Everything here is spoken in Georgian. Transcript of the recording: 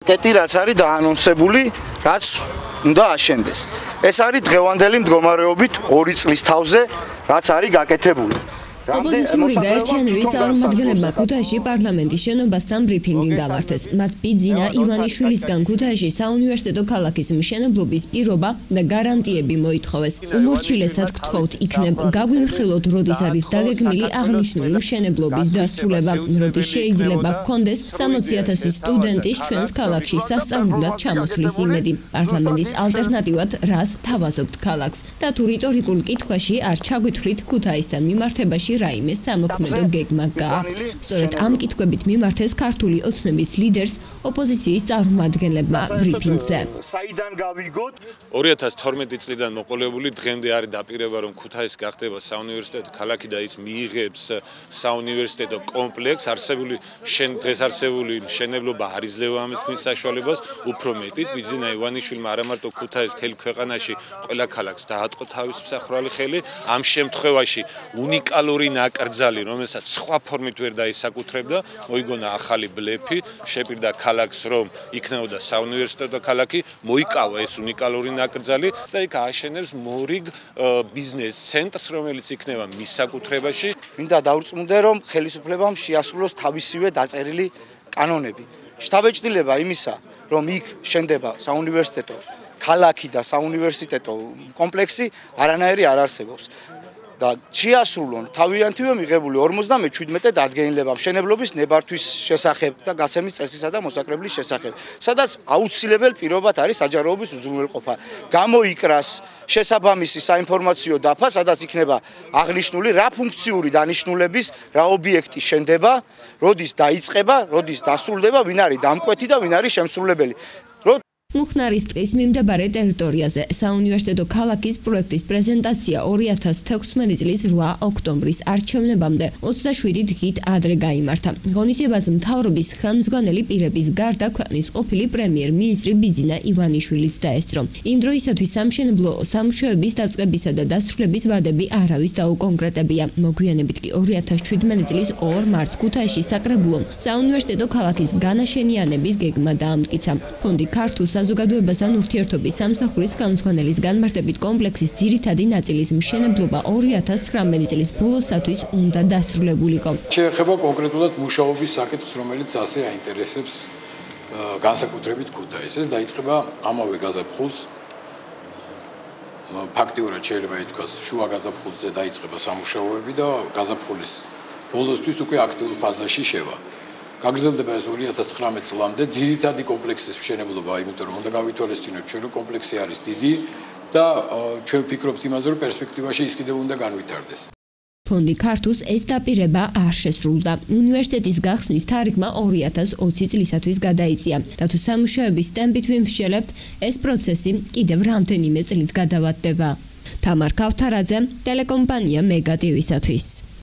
პაკეტი რაც არის დაანონსებული, რაც უნდა აშენდეს. ეს არის დღევანდელი მდგომარეობით 2 წლის თავზე, რაც არის გაკეთებული. ოპოზიციური გაერთიანების წარმომადგენლებმა ქუთაისში პარლამენტის შენობასთან ბრიფინგი გამართეს. მათ ბიძინა ივანიშვილისგან ქუთაისში საუნივერსიტეტო ქალაქის მშენებლობის პირობა და გარანტიები მოითხოვეს. უმორჩილესად გთხოვთ იქნებ გაგვიმხილოთ, როდის არის დაგეგმილი აღნიშნული მშენებლობის დასრულება, როდის შეიძლება გქონდეს 60,000 სტუდენტის ჩვენს ქალაქში სასწავლებლად ჩამოსვლის იმედი. პარლამენტის ალტერნატივად რას თავაზობთ ქალაქს? და თუ რიტორიკულ კითხვაში არ ჩაგვითვლით ქუთაისთან მიმართებაში რაიმე სამოქმედო გეგმა გააქვთ. სწორედ ამ კითხვებით მიმართეს ქართული ოცნების ლიდერს ოპოზიციის წარმომადგენლებმა ბრიფინგზე. საიდან გავიგოთ 2012 წლიდან მოყოლებული დღემდე არის დაპირება, რომ ქუთაისი გახდება საუნივერსიტეტო ქალაქი და ის მიიღებს საუნივერსიტეტო კომპლექს. დღეს არსებული მშენებლობა არ იძლევა ამის თქმის საშუალებას, უფრო მეტიც ბიძინა ივანიშვილმა არა მარტო ქუთაისის მთელ ქვეყანაში ყველა ქალაქს დაატყო თავის მსახურალი ხელი, ამ შემთხვევაში უნიკალური ნაკრძალი, რომელსაც სხვა ფორმით ვერ დაისაკუთრებდა, მოიგონა ახალი ბლეფი, შეპირდა ქალაქს, რომ იქნებოდა საუნივერსიტეტო ქალაქი, მოიკავა ეს უნიკალური ნაკრძალი და იქ ააშენებს მორიგ ბიზნეს ცენტრს, რომელიც იქნება მის საკუთრებაში. მინდა დავრწმუნდე, რომ ხელისუფლებამ შეასრულოს თავისივე დაწერილი კანონები. შთაბეჭდილება იმისა, რომ იქ შენდება საუნივერსიტეტო ქალაქი და საუნივერსიტეტო კომპლექსი არანაირი არ არსებობს. და შეასრულონ თავიანთივე მიღებული 57 დადგენილება მშენებლობის ნებართვის შესახებ და გაცემის წესისა და მოსაკრებლის შესახებ, სადაც აუცილებელ პირობად არის საჯაროობის უზრუნველყოფა. გამოიკრას შესაბამისი საინფორმაციო დაფა, სადაც იქნება აღნიშნული რა ფუნქციური დანიშნულების, რა ობიექტი შენდება, როდის დაიწყება, როდის დასრულდება, ვინ არის დამკვეთი და ვინ არის შემსრულებელი. მუხნარის ტყის მიმდებარე ტერიტორიაზე საუნივერსიტეტო ქალაქის პროექტის პრეზენტაცია 2016 წლის 8 ოქტომბრის არჩევნებამდე 27 დღით ადრე გაიმართა. ღონისძიებას მთავრობის ხელმძღვანელი პირების გარდა ქვეყნის ყოფილი პრემიერ-მინისტრი ბიძინა ივანიშვილიც დაესწრო. იმ დროისათვის სამშენებლო სამუშაოების დაწყებისა და დასრულების ვადები არავის დაუკონკრეტებია. მოგვიანებით კი 2017 წლის 2 მარტს ქუთაისში საკრებულომ საუნივერსიტეტო ქალაქის განაშენიანების გეგმა დაამტკიცა. ფონდი ქართულ საზოგადოებასთან ურთიერთობის სამსახურის ხელმძღვანელის განმარტებით კომპლექსის ძირითადი ნაწილის მშენებლობა 2019 წლის ბოლოსათვის უნდა დასრულებულიყო. შეეხება კონკრეტულად მუშაობის საკითხს, რომელიც ასე აინტერესებს განსაკუთრებით ქუთაისს. ეს დაიწყება ამავე გაზაფხულს. ფაქტიურად შეიძლება ითქვას, შუა გაზაფხულზე დაიწყება სამუშაოები და გაზაფხულის ბოლოსთვის უკვე აქტიურ ფაზაში შევა. გაგრძელდება ეს 2019 წლამდე ძირითადი კომპლექსის მშენებლობა, იმიტომ რომ უნდა გავითვალისწინოთ ჩვენ, რომ კომპლექსი არის დიდი და ჩვენ ვფიქრობთ იმაზე, რომ პერსპექტივაში ის კიდევ უნდა განვითარდეს. ფონდი ქართულს ეს დაპირება არ შესრულდა. უნივერსიტეტის გახსნის თარიღმა 2020 წლისათვის გადაიწია. და თუ სამუშაოების ტემპით ვიმსჯელებთ, ეს პროცესი კიდევ რამდენიმე წლით გადავადდება. თამარ ქავთარაძე, ტელეკომპანია მეგატივისათვის.